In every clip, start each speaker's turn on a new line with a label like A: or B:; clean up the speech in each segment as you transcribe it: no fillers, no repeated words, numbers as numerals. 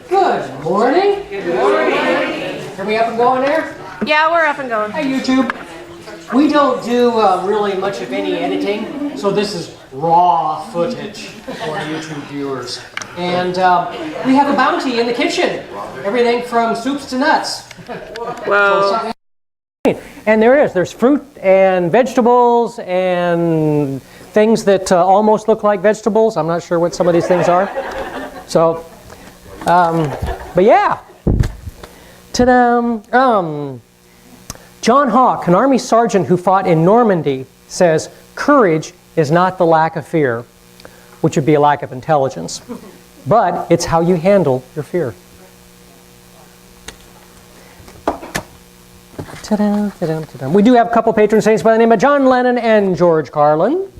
A: Good morning. Good morning. Are we up and going there?
B: Yeah, we're up and going.
A: Hi, YouTube. We don't do really much of any editing, so this is raw footage for YouTube viewers. And we have a bounty in the kitchen. Everything from soups to nuts.
B: Whoa.
A: And there's fruit and vegetables and things that almost look like vegetables. I'm not sure what some of these things are. So, but yeah. Ta-da! John Hawke, an army sergeant who fought in Normandy, says, "Courage is not the lack of fear," which would be a lack of intelligence, but it's how you handle your fear. Ta-da, ta-da, ta-da. We do have a couple patron saints by the name of John Lennon and George Carlin.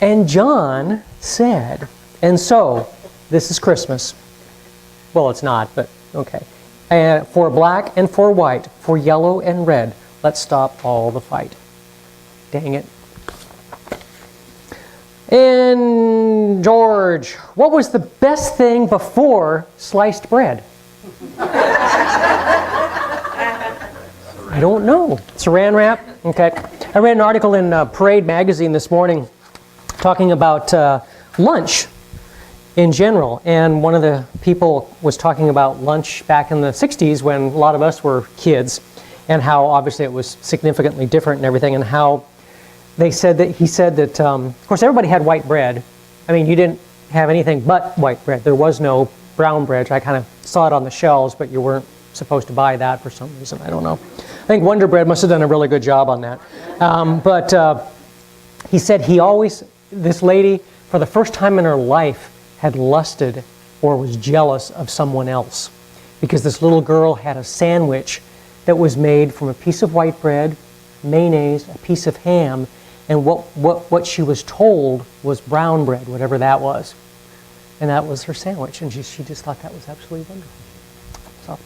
A: And John said, and so, this is Christmas. Well, it's not, but okay. And for black and for white, for yellow and red, let's stop all the fight. Dang it. And George, what was the best thing before sliced bread? I don't know. Saran wrap? Okay. I read an article in Parade magazine this morning talking about lunch in general, and one of the people was talking about lunch back in the 60s when a lot of us were kids, and how obviously it was significantly different and everything, and how he said that of course everybody had white bread. I mean, you didn't have anything but white bread. There was no brown bread. I kind of saw it on the shelves, but you weren't supposed to buy that for some reason. I don't know. I think Wonder Bread must have done a really good job on that. But he said this lady, for the first time in her life, had lusted or was jealous of someone else, because this little girl had a sandwich that was made from a piece of white bread, mayonnaise, a piece of ham, and what she was told was brown bread, whatever that was. And that was her sandwich, and she just thought that was absolutely wonderful.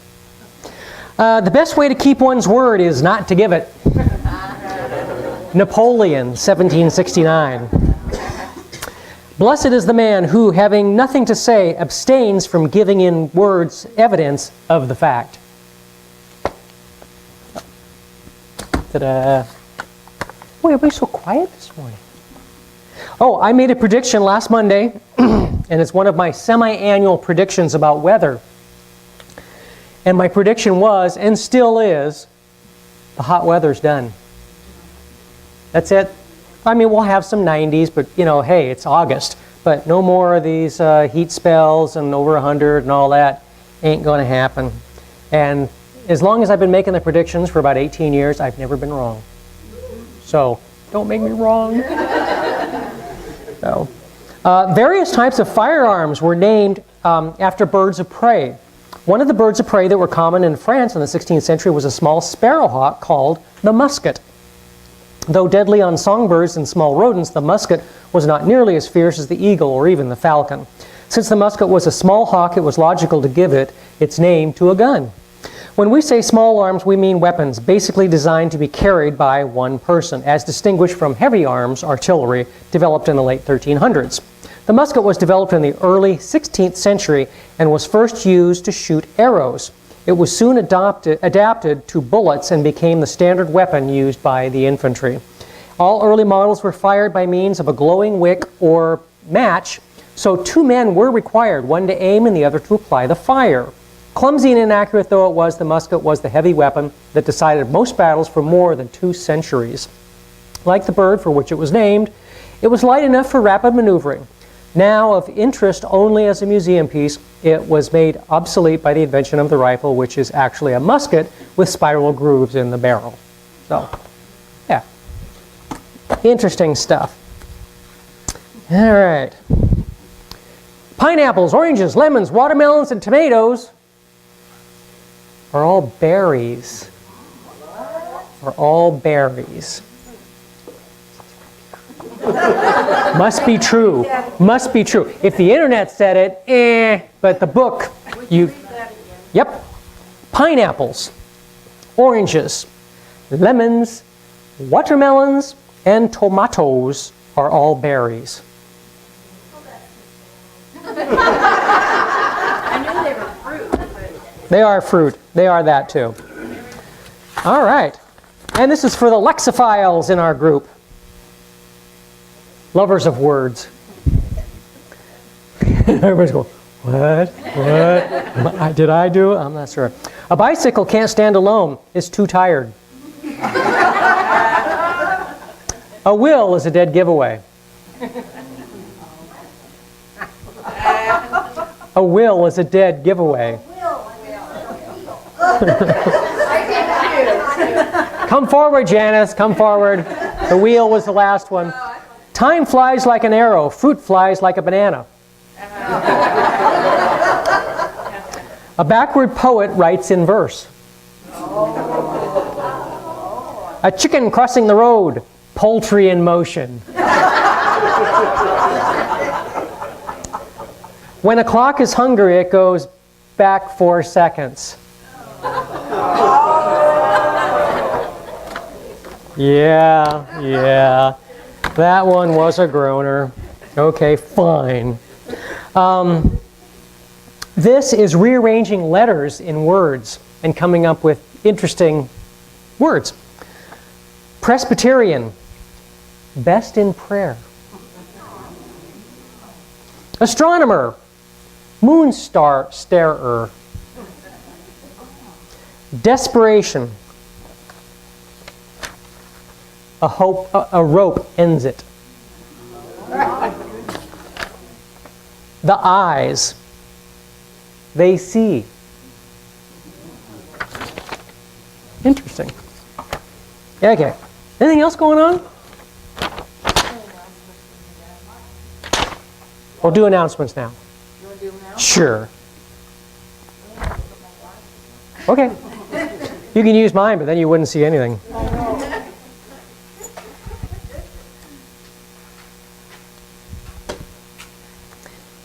A: So, the best way to keep one's word is not to give it. Napoleon, 1769. Blessed is the man who, having nothing to say, abstains from giving in words evidence of the fact. Ta-da. Boy, everybody's so quiet this morning. Oh, I made a prediction last Monday, and it's one of my semi-annual predictions about weather. And my prediction was, and still is, the hot weather's done. That's it. I mean, we'll have some 90s, but, you know, hey, it's August. But no more of these heat spells and over 100 and all that. Ain't going to happen. And as long as I've been making the predictions for about 18 years, I've never been wrong. So, don't make me wrong. So, various types of firearms were named after birds of prey. One of the birds of prey that were common in France in the 16th century was a small sparrowhawk called the musket. Though deadly on songbirds and small rodents, the musket was not nearly as fierce as the eagle or even the falcon. Since the musket was a small hawk, it was logical to give it its name to a gun. When we say small arms, we mean weapons basically designed to be carried by one person, as distinguished from heavy arms, artillery, developed in the late 1300s. The musket was developed in the early 16th century and was first used to shoot arrows. It was soon adapted to bullets and became the standard weapon used by the infantry. All early models were fired by means of a glowing wick or match, so two men were required, one to aim and the other to apply the fire. Clumsy and inaccurate though it was, the musket was the heavy weapon that decided most battles for more than 2 centuries. Like the bird for which it was named, it was light enough for rapid maneuvering. Now of interest only as a museum piece, it was made obsolete by the invention of the rifle, which is actually a musket with spiral grooves in the barrel. So, yeah. Interesting stuff. All right. Pineapples, oranges, lemons, watermelons, and tomatoes are all berries. Are all berries. Must be true. Must be true. If the internet said it, but the book, Yep. Pineapples, oranges, lemons, watermelons, and tomatoes are all berries.
B: I knew they were fruit, but
A: They are fruit. They are that too. All right. And this is for the lexophiles in our group. Lovers of words. Everybody's going, what? What? Did I do it? I'm not sure. A bicycle can't stand alone. It's too tired. A will is a dead giveaway. A will is a dead giveaway. Come forward, Janice. Come forward. The wheel was the last one. Time flies like an arrow. Fruit flies like a banana. A backward poet writes in verse. A chicken crossing the road. Poultry in motion. When a clock is hungry, it goes back 4 seconds. Yeah. That one was a groaner. Okay, fine. This is rearranging letters in words and coming up with interesting words. Presbyterian, best in prayer. Astronomer, moon star starer. Desperation, a rope ends it. The eyes, they see. Interesting. Okay. Anything else going on? We'll do announcements now.
C: You want to do them now?
A: Sure. Okay. You can use mine, but then you wouldn't see anything.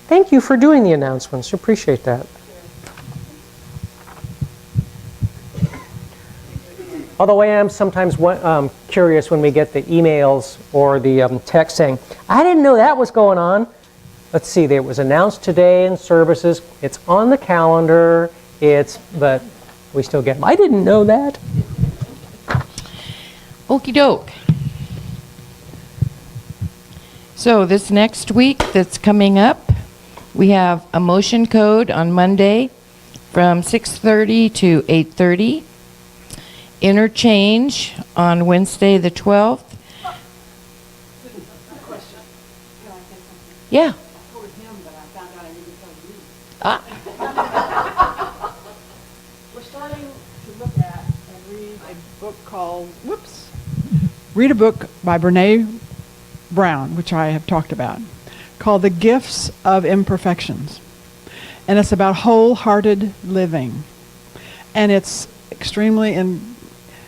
A: Thank you for doing the announcements. Appreciate that. Although I am sometimes curious when we get the emails or the text saying, I didn't know that was going on. Let's see, it was announced today in services. It's on the calendar. But we still get them. I didn't know that.
D: Okie doke. So this next week that's coming up, we have a motion code on Monday from 6:30 to 8:30. Interchange on Wednesday the 12th. Yeah.
C: We're starting to look at and read a book called, read a book by Brene Brown, which I have talked about, called The Gifts of Imperfections. And it's about wholehearted living. And it's extremely, of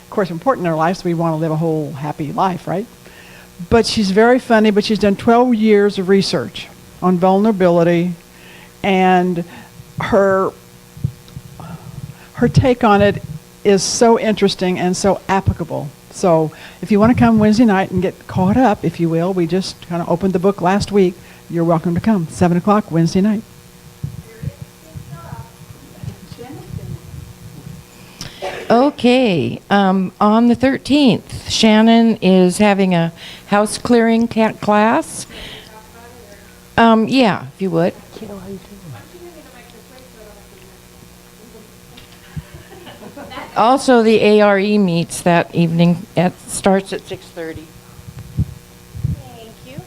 C: course, important in our lives. We want to live a whole happy life, right? But she's very funny, but she's done 12 years of research on vulnerability, and her take on it is so interesting and so applicable. So if you want to come Wednesday night and get caught up, if you will, we just kind of opened the book last week. You're welcome to come. 7 o'clock Wednesday night.
D: Okay. On the 13th, Shannon is having a house clearing class. Yeah, if you would. Also, the ARE meets that evening. Starts at 6:30.
B: thank you.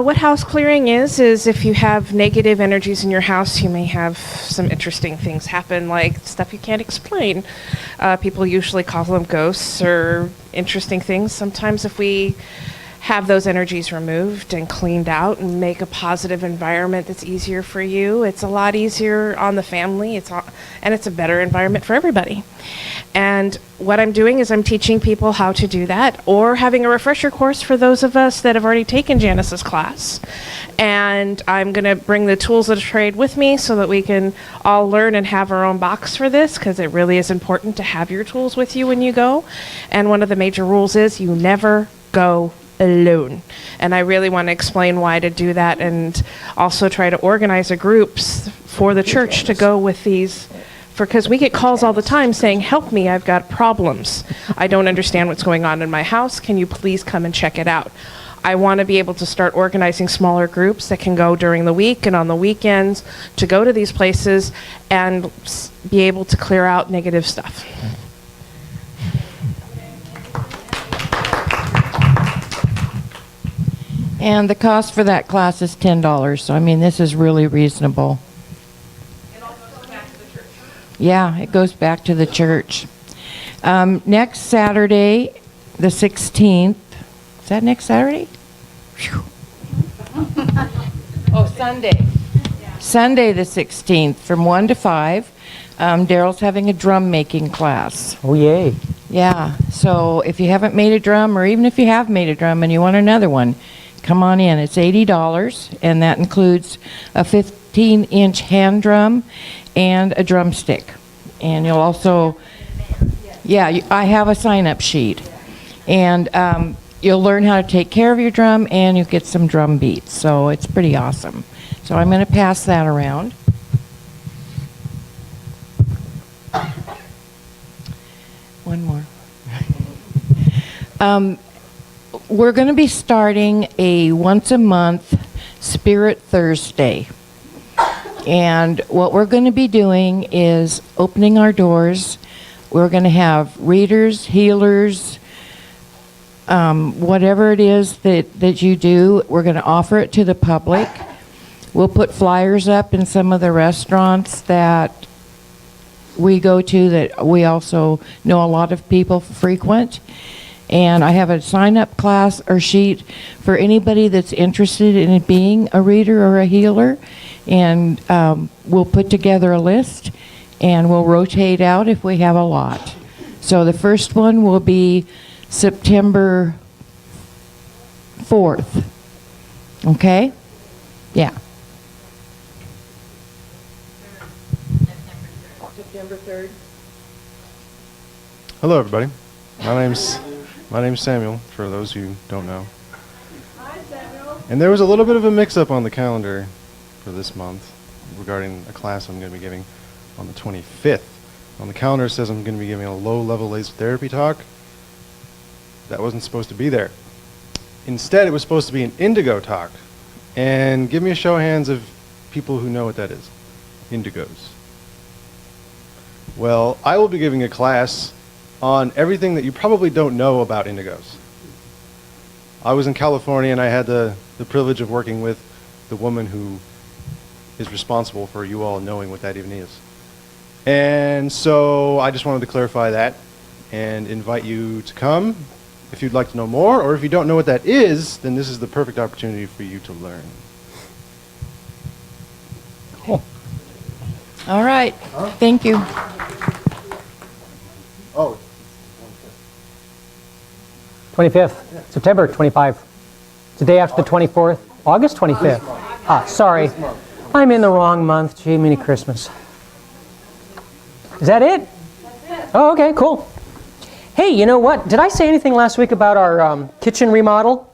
B: What house clearing is if you have negative energies in your house, you may have some interesting things happen, like stuff you can't explain. People usually call them ghosts or interesting things. Sometimes if we have those energies removed and cleaned out and make a positive environment that's easier for you, it's a lot easier on the family, and it's a better environment for everybody. And what I'm doing is I'm teaching people how to do that, or having a refresher course for those of us that have already taken Janice's class. And I'm going to bring the tools of the trade with me so that we can all learn and have our own box for this, because it really is important to have your tools with you when you go. And one of the major rules is you never go alone. And I really want to explain why to do that, and also try to organize a groups for the church to go with these, because we get calls all the time saying, help me, I've got problems. I don't understand what's going on in my house. Can you please come and check it out? I want to be able to start organizing smaller groups that can go during the week and on the weekends to go to these places and be able to clear out negative stuff.
D: And the cost for that class is $10. So, I mean, this is really reasonable.
B: It all goes back to the church.
D: Yeah, it goes back to the church. Next Saturday, the 16th. Is that next Saturday? Phew. Oh, Sunday. Sunday, the 16th, from 1 to 5. Daryl's having a drum making class.
A: Oh, yay.
D: Yeah, so if you haven't made a drum, or even if you have made a drum and you want another one, come on in. It's $80, and that includes a 15-inch hand drum and a drumstick. And you'll also, yeah, I have a sign-up sheet. And you'll learn how to take care of your drum, and you'll get some drum beats. So it's pretty awesome. So I'm going to pass that around. One more. We're going to be starting a once-a-month Spirit Thursday. And what we're going to be doing is opening our doors. We're going to have readers, healers, whatever it is that you do, we're going to offer it to the public. We'll put flyers up in some of the restaurants that we go to that we also know a lot of people frequent. And I have a sign-up class or sheet for anybody that's interested in being a reader or a healer. And we'll put together a list, and we'll rotate out if we have a lot. So the first one will be September 4th. Okay? Yeah. September 3rd.
E: Hello, everybody. My name's Samuel, for those who don't know. Hi, Samuel. And there was a little bit of a mix-up on the calendar for this month regarding a class I'm going to be giving on the 25th. On the calendar it says I'm going to be giving a low-level laser therapy talk. That wasn't supposed to be there. Instead, it was supposed to be an indigo talk. And give me a show of hands of people who know what that is. Indigos. Well, I will be giving a class on everything that you probably don't know about indigos. I was in California, and I had the privilege of working with the woman who is responsible for you all knowing what that even is. And so I just wanted to clarify that and invite you to come if you'd like to know more, or if you don't know what that is, then this is the perfect opportunity for you to learn.
A: Cool.
D: All right. Thank you.
E: Oh.
A: 25th, September 25. It's the day after the 24th, August 25th. Ah, sorry. I'm in the wrong month. Gee, mini Christmas. Is that it? Oh, okay, cool. Hey, you know what? Did I say anything last week about our kitchen remodel?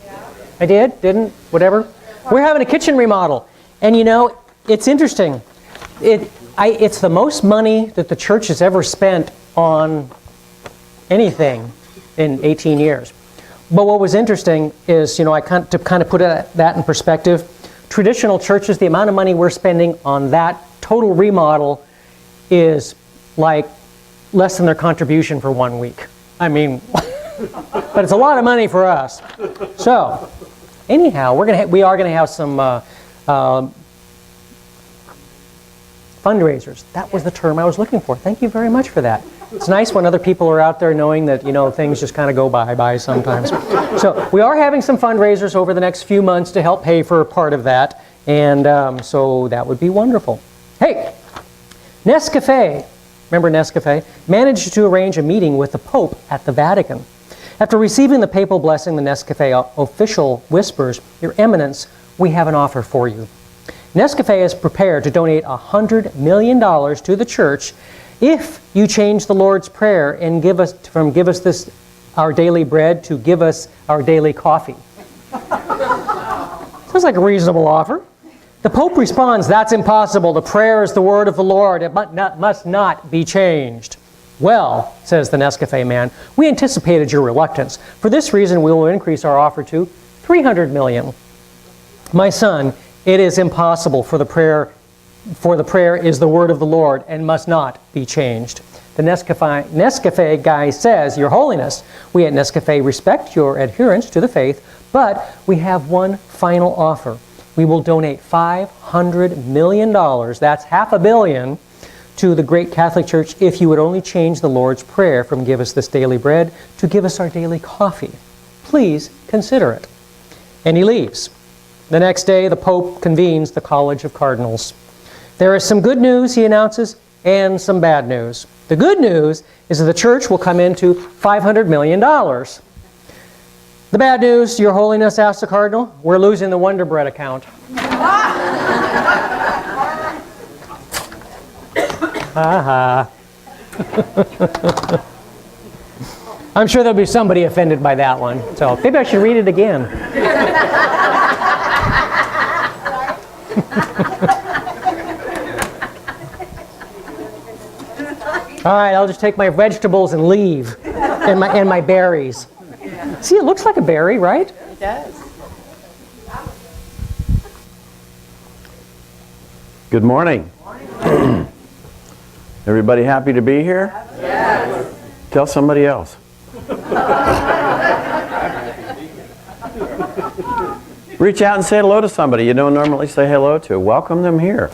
A: Yeah. I did? Didn't? Whatever. We're having a kitchen remodel. And you know, it's interesting. It's the most money that the church has ever spent on anything in 18 years. But what was interesting is, you know, to kind of put that in perspective, traditional churches, the amount of money we're spending on that total remodel is like less than their contribution for 1 week. I mean, but it's a lot of money for us. So, anyhow, we are gonna have some fundraisers. That was the term I was looking for. Thank you very much for that. It's nice when other people are out there knowing that, you know, things just kind of go by sometimes. So we are having some fundraisers over the next few months to help pay for part of that, and so that would be wonderful. Hey, Nescafé, remember Nescafé, managed to arrange a meeting with the Pope at the Vatican. After receiving the papal blessing, the Nescafé official whispers, "Your Eminence, we have an offer for you." Nescafé is prepared to donate $100 million to the church if you change the Lord's Prayer and give us this our daily bread to give us our daily coffee. Sounds like a reasonable offer. The Pope responds, that's impossible. The prayer is the word of the Lord. It must not be changed. Well, says the Nescafe man, we anticipated your reluctance. For this reason, we will increase our offer to 300 million. My son, it is impossible, for the prayer is the word of the Lord and must not be changed. The Nescafe guy says, Your Holiness, we at Nescafe respect your adherence to the faith, but we have one final offer. We will donate $500 million, that's $500 million, to the great Catholic Church if you would only change the Lord's Prayer from give us this daily bread to give us our daily coffee. Please consider it. And he leaves. The next day, the Pope convenes the College of Cardinals. There is some good news, he announces, and some bad news. The good news is that the Church will come into $500 million. The bad news, Your Holiness, asked the Cardinal, we're losing the Wonder Bread account. Ha ha. I'm sure there'll be somebody offended by that one, so maybe I should read it again. All right, I'll just take my vegetables and leave, and my berries. See, it looks like a berry, right?
F: It does.
G: Good morning. Everybody happy to be here?
F: Yes.
G: Tell somebody else. Reach out and say hello to somebody you don't normally say hello to. Welcome them here.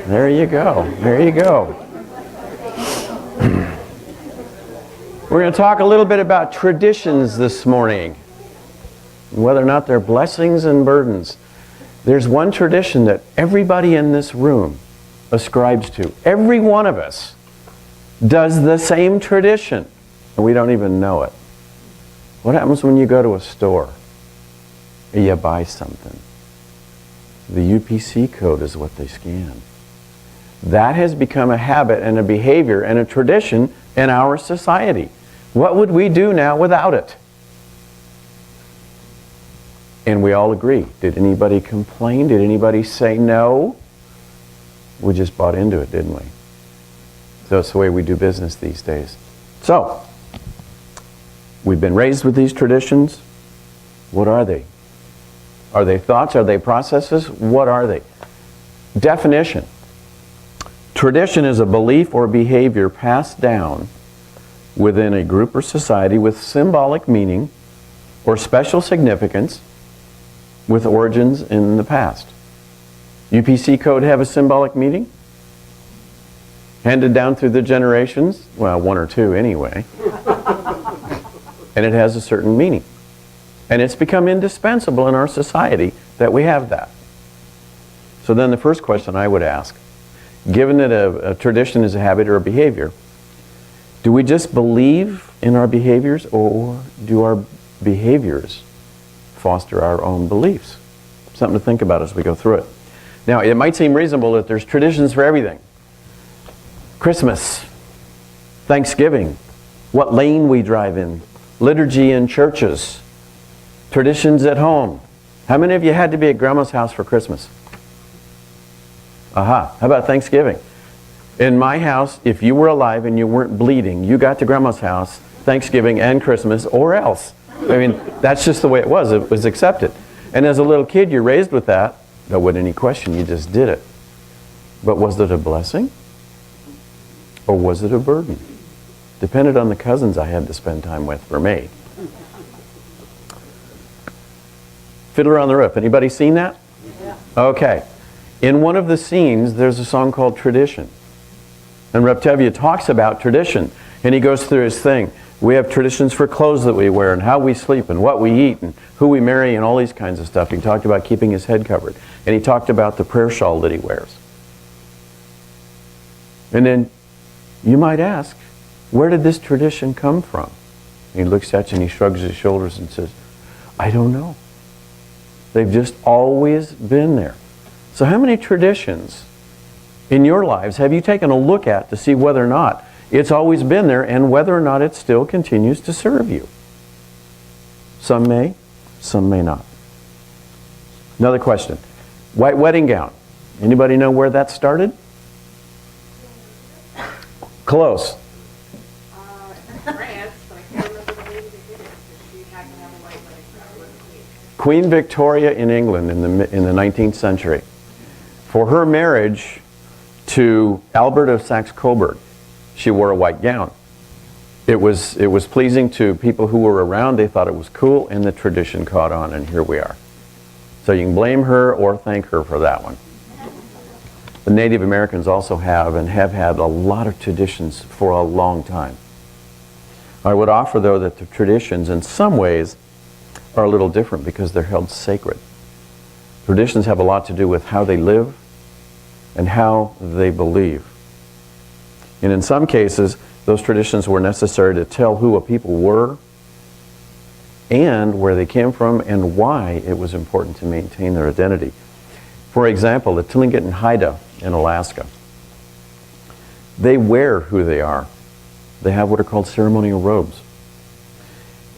G: There you go. There you go. We're going to talk a little bit about traditions this morning, whether or not they're blessings and burdens. There's one tradition that everybody in this room ascribes to. Every one of us does the same tradition, and we don't even know it. What happens when you go to a store and you buy something? The UPC code is what they scan. That has become a habit and a behavior and a tradition in our society. What would we do now without it? And we all agree. Did anybody complain? Did anybody say no? We just bought into it, didn't we? So it's the way we do business these days. So, we've been raised with these traditions. What are they? Are they thoughts? Are they processes? What are they? Definition. Tradition is a belief or behavior passed down within a group or society with symbolic meaning or special significance with origins in the past. UPC code have a symbolic meaning? Handed down through the generations? Well, one or two anyway. And it has a certain meaning. And it's become indispensable in our society that we have that. So then the first question I would ask, given that a tradition is a habit or a behavior, do we just believe in our behaviors, or do our behaviors foster our own beliefs? Something to think about as we go through it. Now, it might seem reasonable that there's traditions for everything. Christmas, Thanksgiving, what lane we drive in, liturgy in churches, traditions at home. How many of you had to be at Grandma's house for Christmas? Aha. How about Thanksgiving? In my house, if you were alive and you weren't bleeding, you got to Grandma's house Thanksgiving and Christmas, or else. I mean, that's just the way it was. It was accepted. And as a little kid, you're raised with that. There wasn't any question. You just did it. But was it a blessing? Or was it a burden? Depended on the cousins I had to spend time with for me. Fiddler on the Roof. Anybody seen that? Yeah. Okay. In one of the scenes, there's a song called Tradition. And Reb Tevye talks about tradition. And he goes through his thing. We have traditions for clothes that we wear, and how we sleep, and what we eat, and who we marry, and all these kinds of stuff. He talked about keeping his head covered. And he talked about the prayer shawl that he wears. And then you might ask, where did this tradition come from? And he looks at you and he shrugs his shoulders and says, I don't know. They've just always been there. So how many traditions in your lives have you taken a look at to see whether or not It's always been there, and whether or not it still continues to serve you. Some may, some may not. Another question. White wedding gown. Anybody know where that started? Close.
B: France, but I can't remember the lady that did it, because she had to have a white wedding gown with the queen.
G: Queen Victoria in England in the 19th century. For her marriage to Albert of Saxe-Coburg, she wore a white gown. It was pleasing to people who were around. They thought it was cool, and the tradition caught on, and here we are. So you can blame her or thank her for that one. The Native Americans also have and have had a lot of traditions for a long time. I would offer, though, that the traditions in some ways are a little different because they're held sacred. Traditions have a lot to do with how they live and how they believe. And in some cases, those traditions were necessary to tell who a people were and where they came from and why it was important to maintain their identity. For example, the Tlingit and Haida in Alaska, they wear who they are. They have what are called ceremonial robes.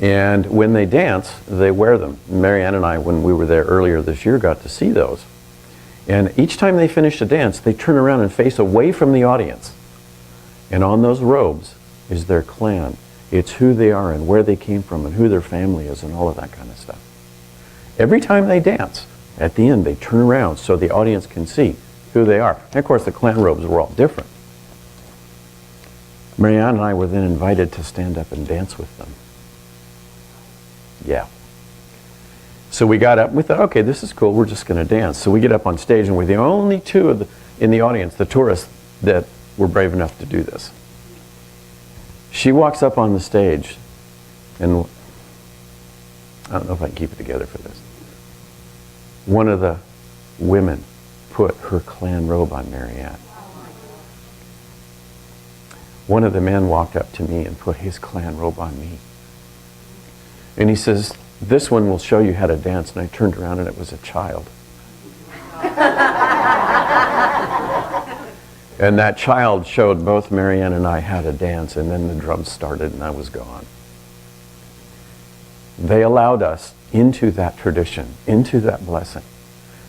G: And when they dance, they wear them. Marianne and I, when we were there earlier this year, got to see those. And each time they finish a dance, they turn around and face away from the audience. And on those robes is their clan. It's who they are and where they came from and who their family is and all of that kind of stuff. Every time they dance, at the end they turn around so the audience can see who they are. And of course the clan robes were all different. Marianne and I were then invited to stand up and dance with them. Yeah. So we got up and we thought, okay, this is cool, we're just going to dance. So we get up on stage and we're the only two in the audience, the tourists, that were brave enough to do this. She walks up on the stage, and I don't know if I can keep it together for this. One of the women put her clan robe on Marianne. One of the men walked up to me and put his clan robe on me. And he says, "This one will show you how to dance." And I turned around and it was a child. And that child showed both Marianne and I how to dance, and then the drums started and I was gone. They allowed us into that tradition, into that blessing,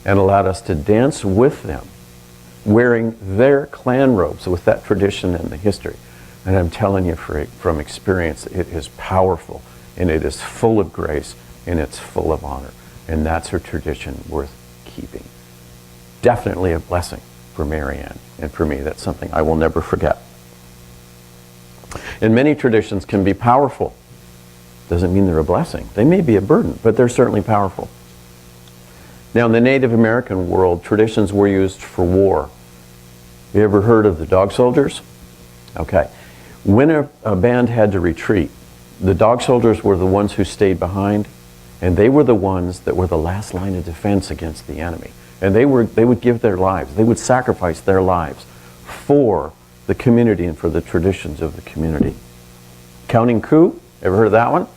G: and allowed us to dance with them, wearing their clan robes with that tradition and the history. And I'm telling you from experience, it is powerful, and it is full of grace, and it's full of honor. And that's a tradition worth keeping. Definitely a blessing for Marianne, and for me, that's something I will never forget. And many traditions can be powerful. Doesn't mean they're a blessing. They may be a burden, but they're certainly powerful. Now, in the Native American world, traditions were used for war. You ever heard of the dog soldiers? Okay. When a band had to retreat, the dog soldiers were the ones who stayed behind, and they were the ones that were the last line of defense against the enemy. And they would give their lives, they would sacrifice their lives for the community and for the traditions of the community. Counting coup, ever heard of that one?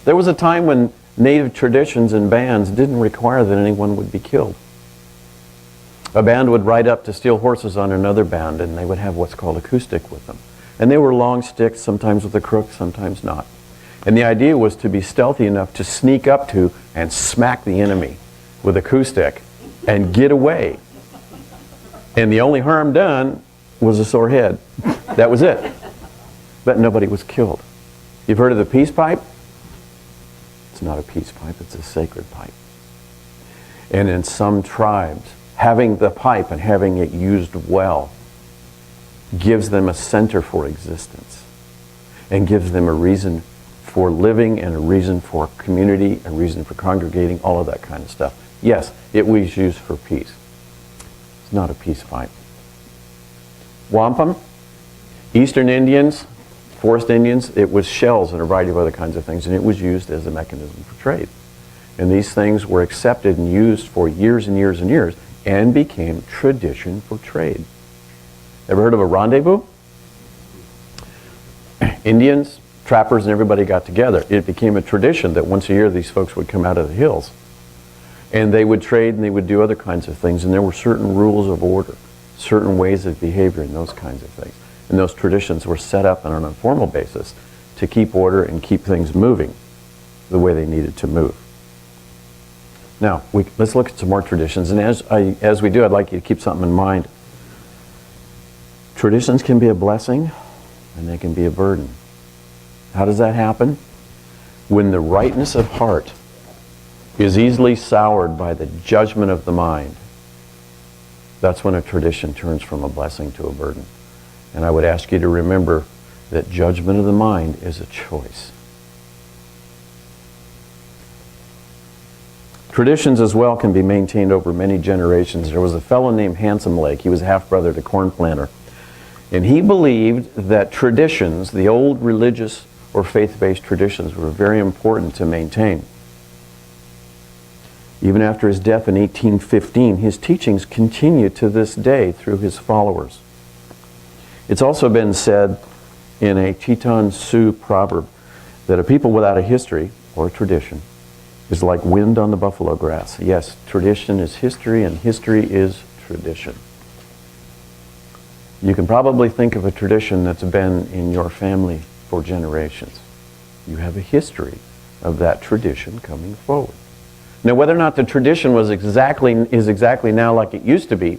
G: There was a time when Native traditions and bands didn't require that anyone would be killed. A band would ride up to steal horses on another band, and they would have what's called a coup stick with them. And they were long sticks, sometimes with a crook, sometimes not. And the idea was to be stealthy enough to sneak up to and smack the enemy with a coup stick and get away. And the only harm done was a sore head. That was it. But nobody was killed. You've heard of the peace pipe? It's not a peace pipe, it's a sacred pipe. And in some tribes, having the pipe and having it used well gives them a center for existence and gives them a reason for living and a reason for community, a reason for congregating, all of that kind of stuff. Yes, it was used for peace. It's not a peace pipe. Wampum, Eastern Indians, Forest Indians, it was shells and a variety of other kinds of things, and it was used as a mechanism for trade. And these things were accepted and used for years and years and years and became tradition for trade. Ever heard of a rendezvous? Indians, trappers, and everybody got together. It became a tradition that once a year these folks would come out of the hills and they would trade and they would do other kinds of things, and there were certain rules of order, certain ways of behavior and those kinds of things. And those traditions were set up on an informal basis to keep order and keep things moving the way they needed to move. Now, let's look at some more traditions. And as we do, I'd like you to keep something in mind. Traditions can be a blessing and they can be a burden. How does that happen? When the rightness of heart is easily soured by the judgment of the mind, that's when a tradition turns from a blessing to a burden. And I would ask you to remember that judgment of the mind is a choice. Traditions as well can be maintained over many generations. There was a fellow named Handsome Lake. He was a half-brother to Cornplanter. And he believed that traditions, the old religious or faith-based traditions, were very important to maintain. Even after his death in 1815, his teachings continue to this day through his followers. It's also been said in a Chiton Sioux proverb that a people without a history or a tradition is like wind on the buffalo grass. Yes, tradition is history and history is tradition. You can probably think of a tradition that's been in your family for generations. You have a history of that tradition coming forward. Now, whether or not the tradition is exactly now like it used to be,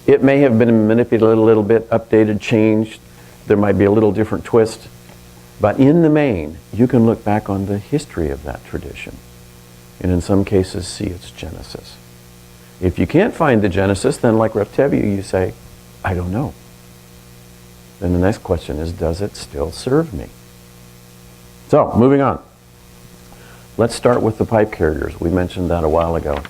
G: it may have been manipulated a little bit, updated, changed. There might be a little different twist. But in the main, you can look back on the history of that tradition and in some cases see its genesis. If you can't find the genesis, then like Reb Tevye, you say, I don't know. Then the next question is, does it still serve me? So, moving on. Let's start with the pipe carriers. We mentioned that a while ago.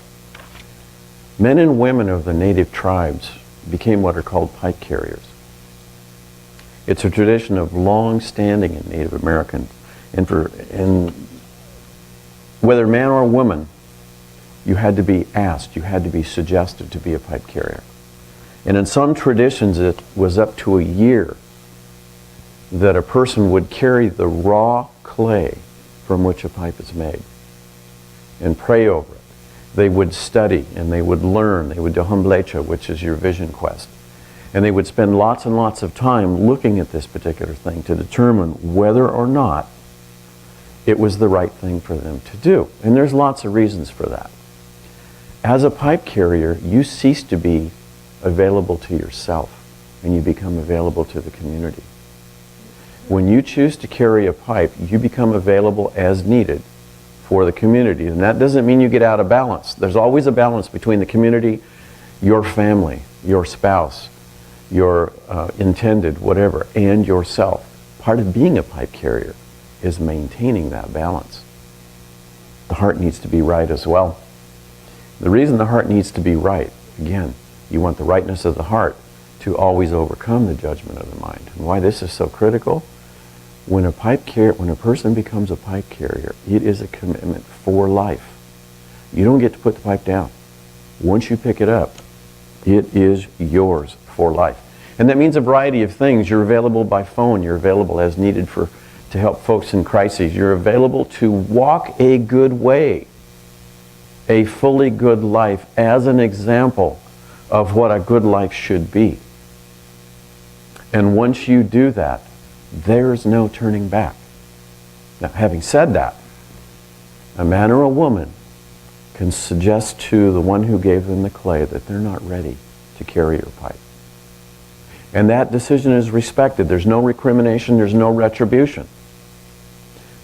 G: Men and women of the native tribes became what are called pipe carriers. It's a tradition of long standing in Native Americans. And whether man or woman, you had to be asked, you had to be suggested to be a pipe carrier. And in some traditions, it was up to a year that a person would carry the raw clay from which a pipe is made and pray over it. They would study and they would learn. They would do Humblecha, which is your vision quest. And they would spend lots and lots of time looking at this particular thing to determine whether or not it was the right thing for them to do. And there's lots of reasons for that. As a pipe carrier, you cease to be available to yourself and you become available to the community. When you choose to carry a pipe, you become available as needed for the community. And that doesn't mean you get out of balance. There's always a balance between the community, your family, your spouse, your intended, whatever, and yourself. Part of being a pipe carrier is maintaining that balance. The heart needs to be right as well. The reason the heart needs to be right, again, you want the rightness of the heart to always overcome the judgment of the mind. And why this is so critical? When a person becomes a pipe carrier, it is a commitment for life. You don't get to put the pipe down. Once you pick it up, it is yours for life. And that means a variety of things. You're available by phone. You're available as needed to help folks in crises. You're available to walk a good way, a fully good life, as an example of what a good life should be. And once you do that, there's no turning back. Now, having said that, a man or a woman can suggest to the one who gave them the clay that they're not ready to carry your pipe. And that decision is respected. There's no recrimination, there's no retribution.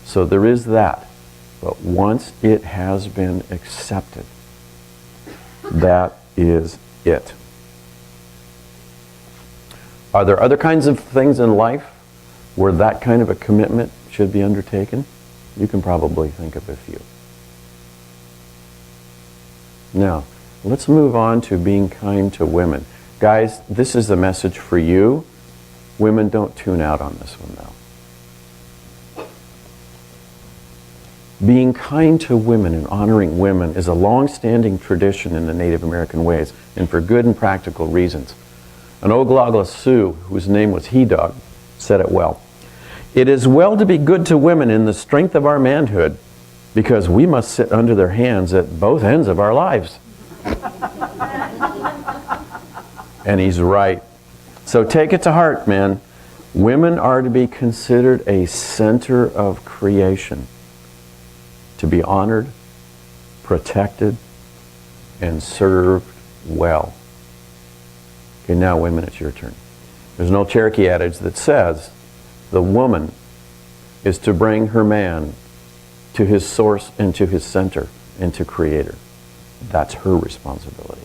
G: So there is that. But once it has been accepted, that is it. Are there other kinds of things in life where that kind of a commitment should be undertaken? You can probably think of a few. Now, let's move on to being kind to women. Guys, this is a message for you. Women, don't tune out on this one, though. Being kind to women and honoring women is a long-standing tradition in the Native American ways, and for good and practical reasons. An Oglala Sioux, whose name was He-Dog, said it well. It is well to be good to women in the strength of our manhood, because we must sit under their hands at both ends of our lives. And he's right. So take it to heart, man. Women are to be considered a center of creation, to be honored, protected, and served well. Okay, now women, it's your turn. There's an old Cherokee adage that says the woman is to bring her man to his source and to his center and to creator. That's her responsibility.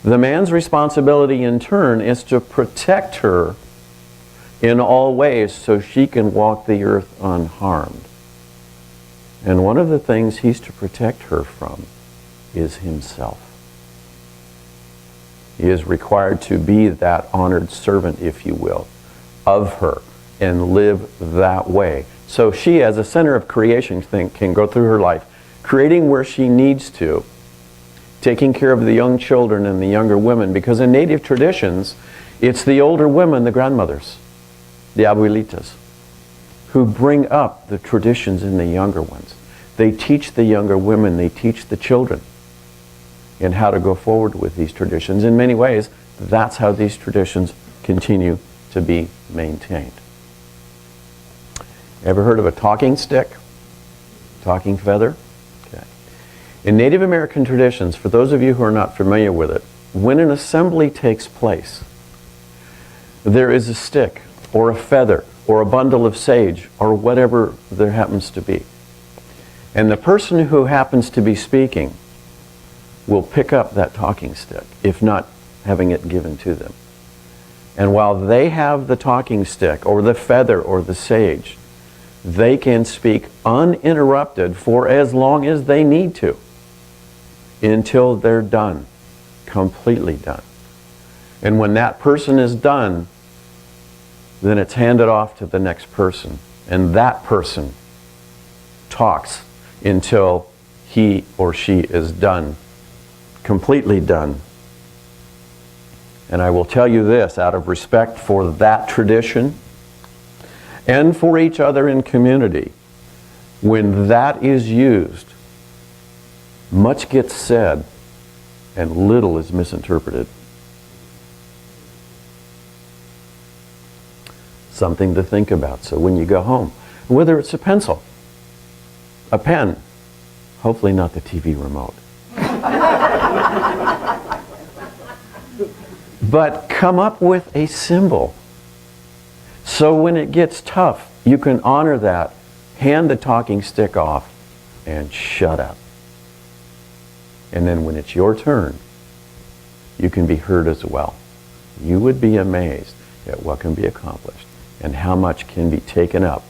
G: The man's responsibility in turn is to protect her in all ways so she can walk the earth unharmed. And one of the things he's to protect her from is himself. He is required to be that honored servant, if you will, of her and live that way. So she, as a center of creation, can go through her life, creating where she needs to, taking care of the young children and the younger women, because in Native traditions, it's the older women, the grandmothers, the abuelitas, who bring up the traditions in the younger ones. They teach the younger women, they teach the children in how to go forward with these traditions. In many ways, that's how these traditions continue to be maintained. Ever heard of a talking stick? Talking feather? Okay. In Native American traditions, for those of you who are not familiar with it, when an assembly takes place, there is a stick or a feather or a bundle of sage or whatever there happens to be. And the person who happens to be speaking will pick up that talking stick, if not having it given to them. And while they have the talking stick or the feather or the sage, they can speak uninterrupted for as long as they need to until they're done, completely done. And when that person is done, then it's handed off to the next person. And that person talks until he or she is done, completely done. And I will tell you this, out of respect for that tradition and for each other in community, when that is used, much gets said and little is misinterpreted. Something to think about. So when you go home, whether it's a pencil, a pen, hopefully not the TV remote, but come up with a symbol. So when it gets tough, you can honor that, hand the talking stick off, and shut up. And then when it's your turn, you can be heard as well. You would be amazed at what can be accomplished and how much can be taken up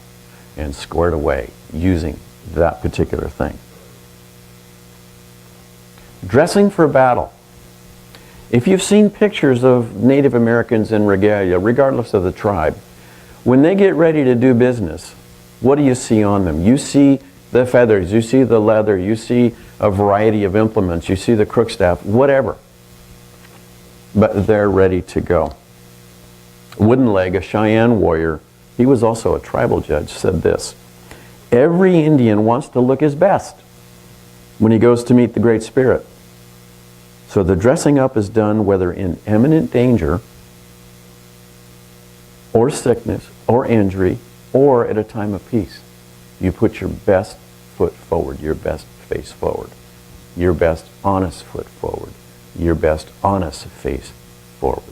G: and squared away using that particular thing. Dressing for battle. If you've seen pictures of Native Americans in regalia, regardless of the tribe, when they get ready to do business, what do you see on them? You see the feathers, you see the leather, you see a variety of implements, you see the crook staff, whatever. But they're ready to go. Wooden Leg, a Cheyenne warrior, he was also a tribal judge, said this: every Indian wants to look his best when he goes to meet the Great Spirit. So the dressing up is done whether in imminent danger or sickness or injury or at a time of peace. You put your best foot forward, your best face forward, your best honest foot forward, your best honest face forward.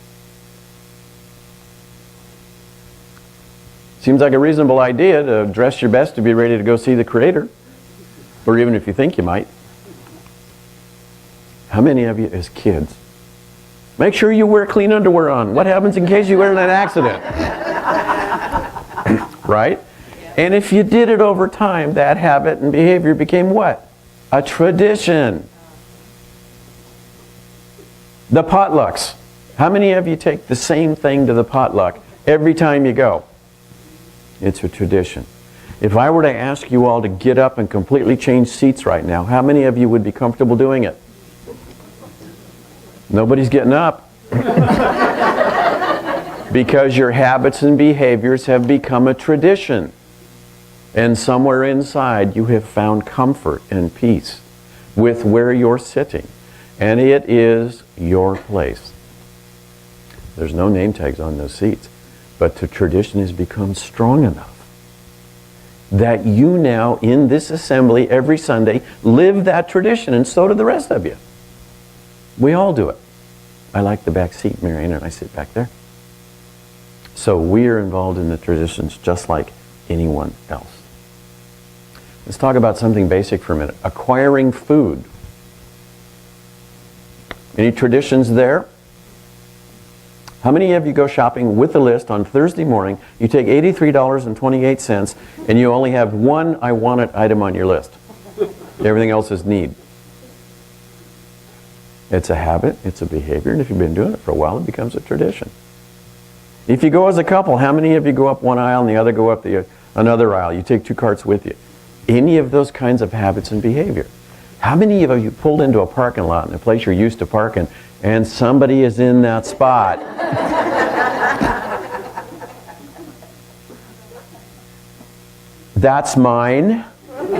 G: Seems like a reasonable idea to dress your best to be ready to go see the Creator, or even if you think you might. How many of you as kids, make sure you wear clean underwear on. What happens in case you were in an accident? Right? And if you did it over time, that habit and behavior became what? A tradition. The potlucks. How many of you take the same thing to the potluck every time you go? It's a tradition. If I were to ask you all to get up and completely change seats right now, how many of you would be comfortable doing it? Nobody's getting up. Because your habits and behaviors have become a tradition. And somewhere inside you have found comfort and peace with where you're sitting. And it is your place. There's no name tags on those seats. But the tradition has become strong enough that you now, in this assembly every Sunday, live that tradition, and so do the rest of you. We all do it. I like the back seat, Marianne, and I sit back there. So we are involved in the traditions just like anyone else. Let's talk about something basic for a minute. Acquiring food. Any traditions there? How many of you go shopping with a list on Thursday morning, you take $83.28, and you only have one I want it item on your list? Everything else is need. It's a habit, it's a behavior, and if you've been doing it for a while, it becomes a tradition. If you go as a couple, how many of you go up one aisle and the other go up another aisle? You take 2 carts with you. Any of those kinds of habits and behavior. How many of you pulled into a parking lot in a place you're used to parking, and somebody is in that spot? That's mine.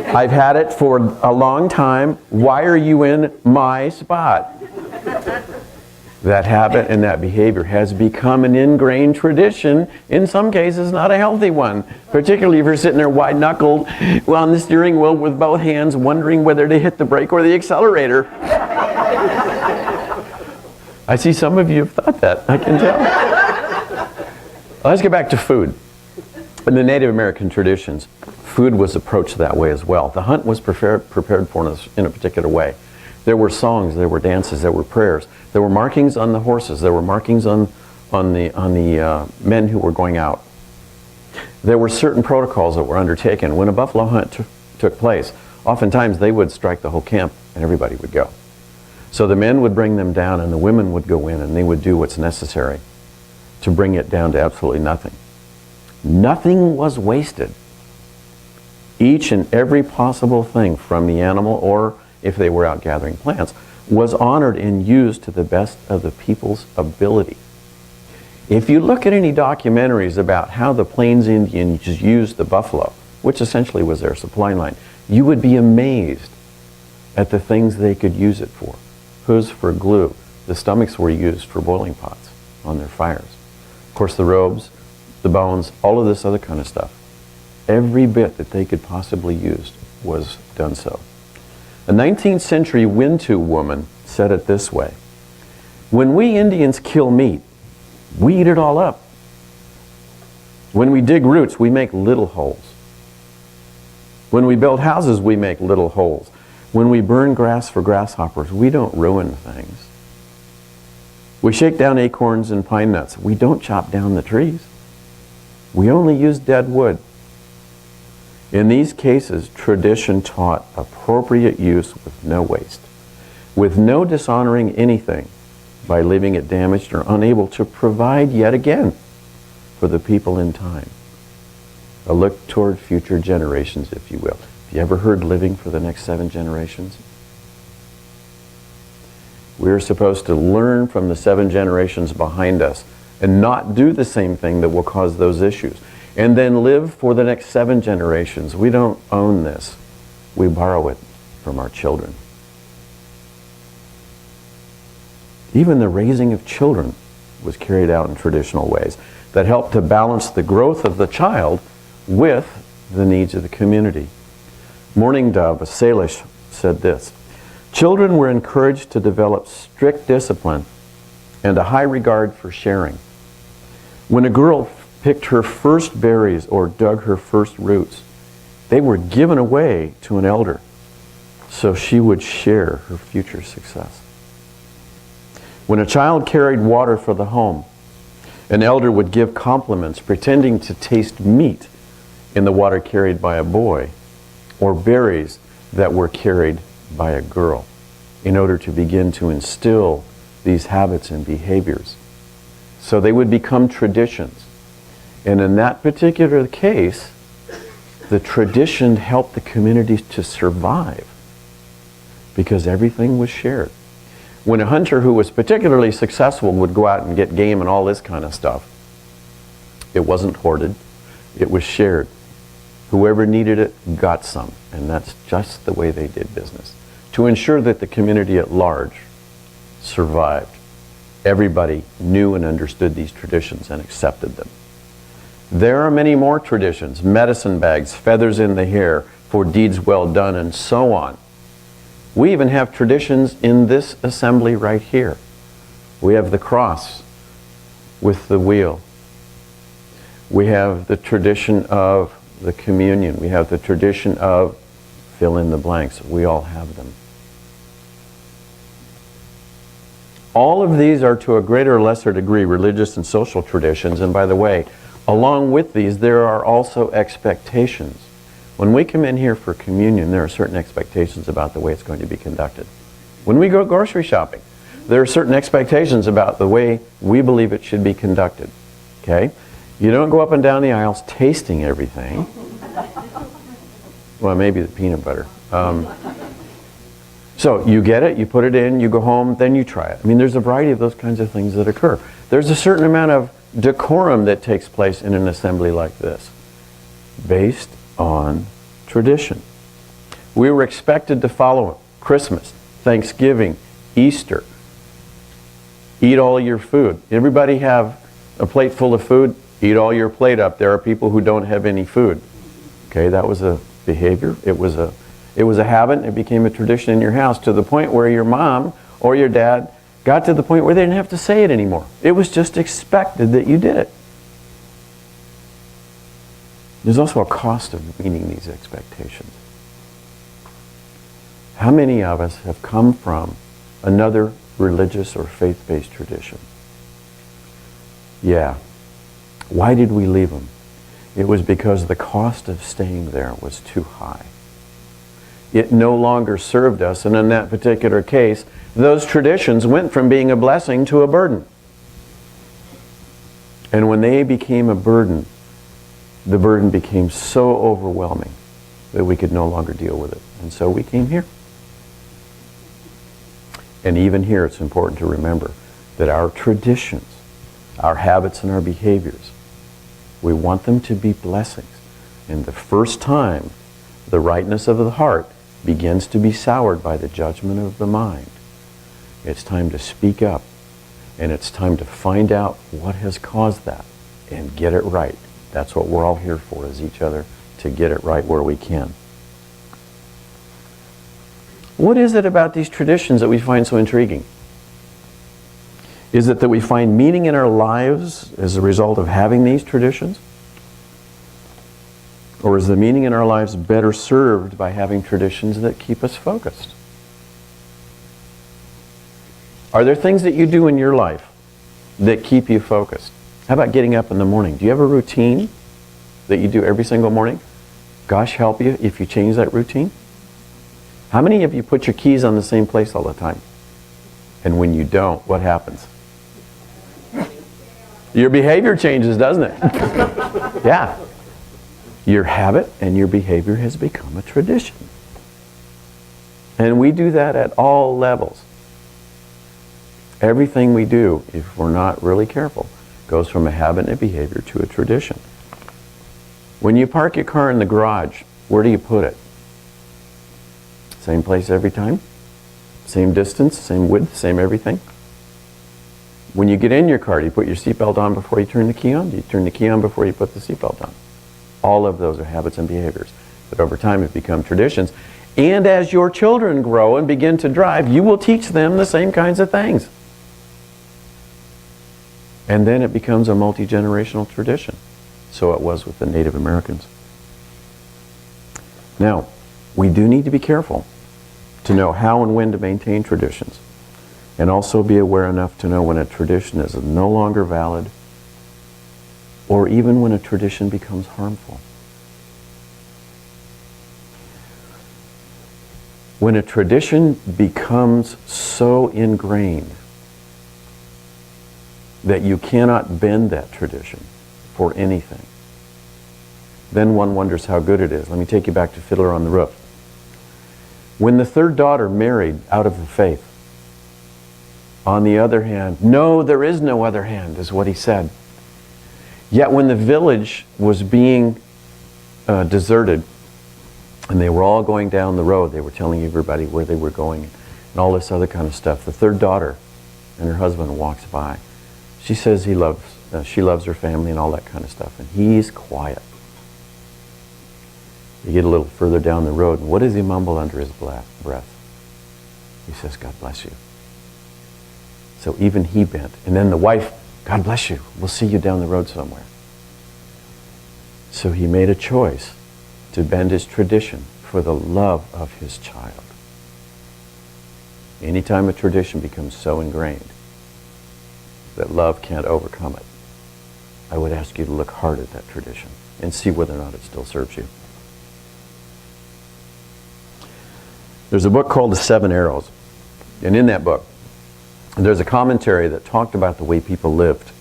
G: I've had it for a long time. Why are you in my spot? That habit and that behavior has become an ingrained tradition, in some cases not a healthy one, particularly if you're sitting there wide-knuckled on the steering wheel with both hands wondering whether to hit the brake or the accelerator. I see some of you have thought that, I can tell. Let's get back to food. In the Native American traditions, food was approached that way as well. The hunt was prepared for us in a particular way. There were songs, there were dances, there were prayers. There were markings on the horses. There were markings on the men who were going out. There were certain protocols that were undertaken. When a buffalo hunt took place, oftentimes they would strike the whole camp and everybody would go. So the men would bring them down and the women would go in and they would do what's necessary to bring it down to absolutely nothing. Nothing was wasted. Each and every possible thing from the animal, or if they were out gathering plants, was honored and used to the best of the people's ability. If you look at any documentaries about how the Plains Indians used the buffalo, which essentially was their supply line, you would be amazed at the things they could use it for. Hooves for glue. The stomachs were used for boiling pots on their fires. Of course, the robes, the bones, all of this other kind of stuff. Every bit that they could possibly use was done so. A 19th century Wintu woman said it this way: when we Indians kill meat, we eat it all up. When we dig roots, we make little holes. When we build houses, we make little holes. When we burn grass for grasshoppers, we don't ruin things. We shake down acorns and pine nuts. We don't chop down the trees. We only use dead wood. In these cases, tradition taught appropriate use with no waste, with no dishonoring anything by leaving it damaged or unable to provide yet again for the people in time. A look toward future generations, if you will. Have you ever heard living for the next 7 generations? We're supposed to learn from the 7 generations behind us and not do the same thing that will cause those issues. And then live for the next 7 generations. We don't own this. We borrow it from our children. Even the raising of children was carried out in traditional ways that helped to balance the growth of the child with the needs of the community. Mourning Dove, a Salish, said this: children were encouraged to develop strict discipline and a high regard for sharing. When a girl picked her first berries or dug her first roots, they were given away to an elder so she would share her future success. When a child carried water for the home, an elder would give compliments pretending to taste meat in the water carried by a boy, or berries that were carried by a girl, in order to begin to instill these habits and behaviors. So they would become traditions. And in that particular case, the tradition helped the community to survive because everything was shared. When a hunter who was particularly successful would go out and get game and all this kind of stuff, it wasn't hoarded, it was shared. Whoever needed it got some, and that's just the way they did business, to ensure that the community at large survived everybody knew and understood these traditions and accepted them. There are many more traditions, medicine bags, feathers in the hair, for deeds well done, and so on. We even have traditions in this assembly right here. We have the cross with the wheel. We have the tradition of the communion. We have the tradition of fill in the blanks. We all have them. All of these are to a greater or lesser degree religious and social traditions. And by the way, along with these, there are also expectations. When we come in here for communion, there are certain expectations about the way it's going to be conducted. When we go grocery shopping, there are certain expectations about the way we believe it should be conducted. Okay? You don't go up and down the aisles tasting everything. Well, maybe the peanut butter. So you get it, you put it in, you go home, then you try it. I mean, there's a variety of those kinds of things that occur. There's a certain amount of decorum that takes place in an assembly like this, based on tradition. We were expected to follow it. Christmas, Thanksgiving, Easter. Eat all your food. Everybody have a plate full of food? Eat all your plate up. There are people who don't have any food. Okay, that was a behavior. It was a habit. It became a tradition in your house to the point where your mom or your dad got to the point where they didn't have to say it anymore. It was just expected that you did it. There's also a cost of meeting these expectations. How many of us have come from another religious or faith-based tradition? Yeah. Why did we leave them? It was because the cost of staying there was too high. It no longer served us, and in that particular case, those traditions went from being a blessing to a burden. And when they became a burden, the burden became so overwhelming that we could no longer deal with it. And so we came here. And even here, it's important to remember that our traditions, our habits and our behaviors, we want them to be blessings. And the first time the rightness of the heart begins to be soured by the judgment of the mind, it's time to speak up, and it's time to find out what has caused that and get it right. That's what we're all here for, is each other, to get it right where we can. What is it about these traditions that we find so intriguing? Is it that we find meaning in our lives as a result of having these traditions? Or is the meaning in our lives better served by having traditions that keep us focused? Are there things that you do in your life that keep you focused? How about getting up in the morning? Do you have a routine that you do every single morning? Gosh help you if you change that routine. How many of you put your keys on the same place all the time? And when you don't, what happens? Your behavior changes, doesn't it? Yeah. Your habit and your behavior has become a tradition. And we do that at all levels. Everything we do, if we're not really careful, goes from a habit and a behavior to a tradition. When you park your car in the garage, where do you put it? Same place every time? Same distance, same width, same everything? When you get in your car, do you put your seatbelt on before you turn the key on? Do you turn the key on before you put the seatbelt on? All of those are habits and behaviors that over time have become traditions. And as your children grow and begin to drive, you will teach them the same kinds of things. And then it becomes a multi-generational tradition. So it was with the Native Americans. Now, we do need to be careful to know how and when to maintain traditions, and also be aware enough to know when a tradition is no longer valid, or even when a tradition becomes harmful. When a tradition becomes so ingrained that you cannot bend that tradition for anything, then one wonders how good it is. Let me take you back to Fiddler on the Roof. When the third daughter married out of the faith, on the other hand, no, there is no other hand, is what he said. Yet when the village was being deserted, and they were all going down the road, they were telling everybody where they were going, and all this other kind of stuff, the third daughter and her husband walks by. She says she loves her family and all that kind of stuff, and he's quiet. You get a little further down the road, and what does he mumble under his breath? He says, God bless you. So even he bent. And then the wife, God bless you. We'll see you down the road somewhere. So he made a choice to bend his tradition for the love of his child. Anytime a tradition becomes so ingrained that love can't overcome it, I would ask you to look hard at that tradition and see whether or not it still serves you. There's a book called The Seven Arrows. And in that book, there's a commentary that talked about the way people lived.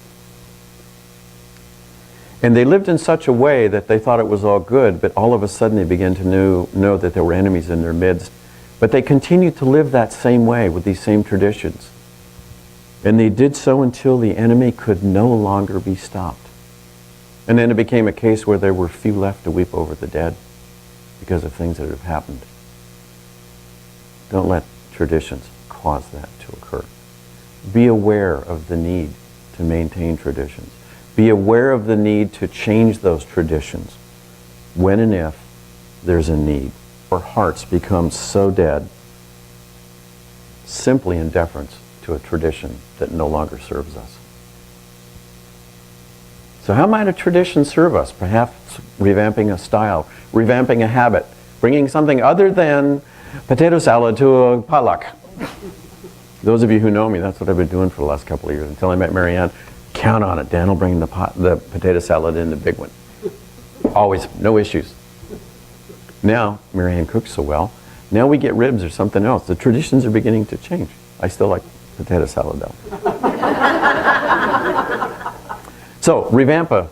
G: And they lived in such a way that they thought it was all good, but all of a sudden they began to know that there were enemies in their midst. But they continued to live that same way with these same traditions. And they did so until the enemy could no longer be stopped. And then it became a case where there were few left to weep over the dead because of things that have happened. Don't let traditions cause that to occur. Be aware of the need to maintain traditions. Be aware of the need to change those traditions when and if there's a need. Our hearts become so dead simply in deference to a tradition that no longer serves us. So how might a tradition serve us? Perhaps revamping a style, revamping a habit, bringing something other than potato salad to a potluck. Those of you who know me, that's what I've been doing for the last couple of years. Until I met Marianne, count on it. Dan will bring the potato salad in, the big one. Always, no issues. Now, Marianne cooks so well, now we get ribs or something else. The traditions are beginning to change. I still like potato salad though. So, revamp a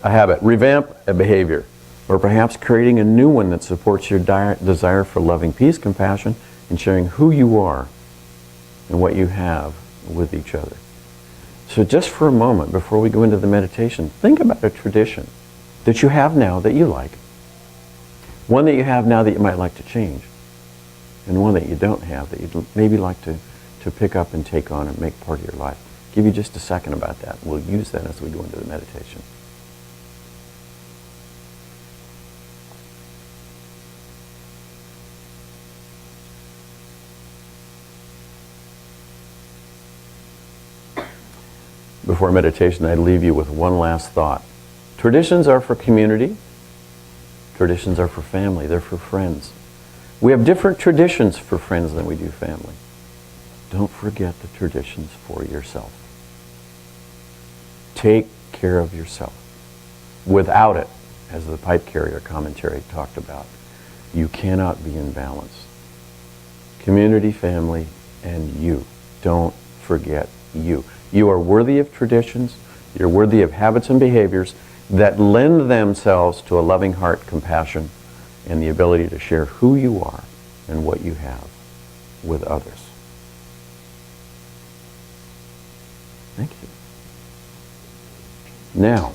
G: habit, revamp a behavior, or perhaps creating a new one that supports your desire for loving peace, compassion, and sharing who you are and what you have with each other. So just for a moment, before we go into the meditation, think about a tradition that you have now that you like. One that you have now that you might like to change. And one that you don't have that you'd maybe like to pick up and take on and make part of your life. Give you just a second about that. We'll use that as we go into the meditation. Before meditation, I'd leave you with one last thought. Traditions are for community. Traditions are for family. They're for friends. We have different traditions for friends than we do family. Don't forget the traditions for yourself. Take care of yourself. Without it, as the pipe carrier commentary talked about, you cannot be in balance. Community, family, and you. Don't forget you. You are worthy of traditions. You're worthy of habits and behaviors that lend themselves to a loving heart, compassion, and the ability to share who you are and what you have with others. Thank you. Now,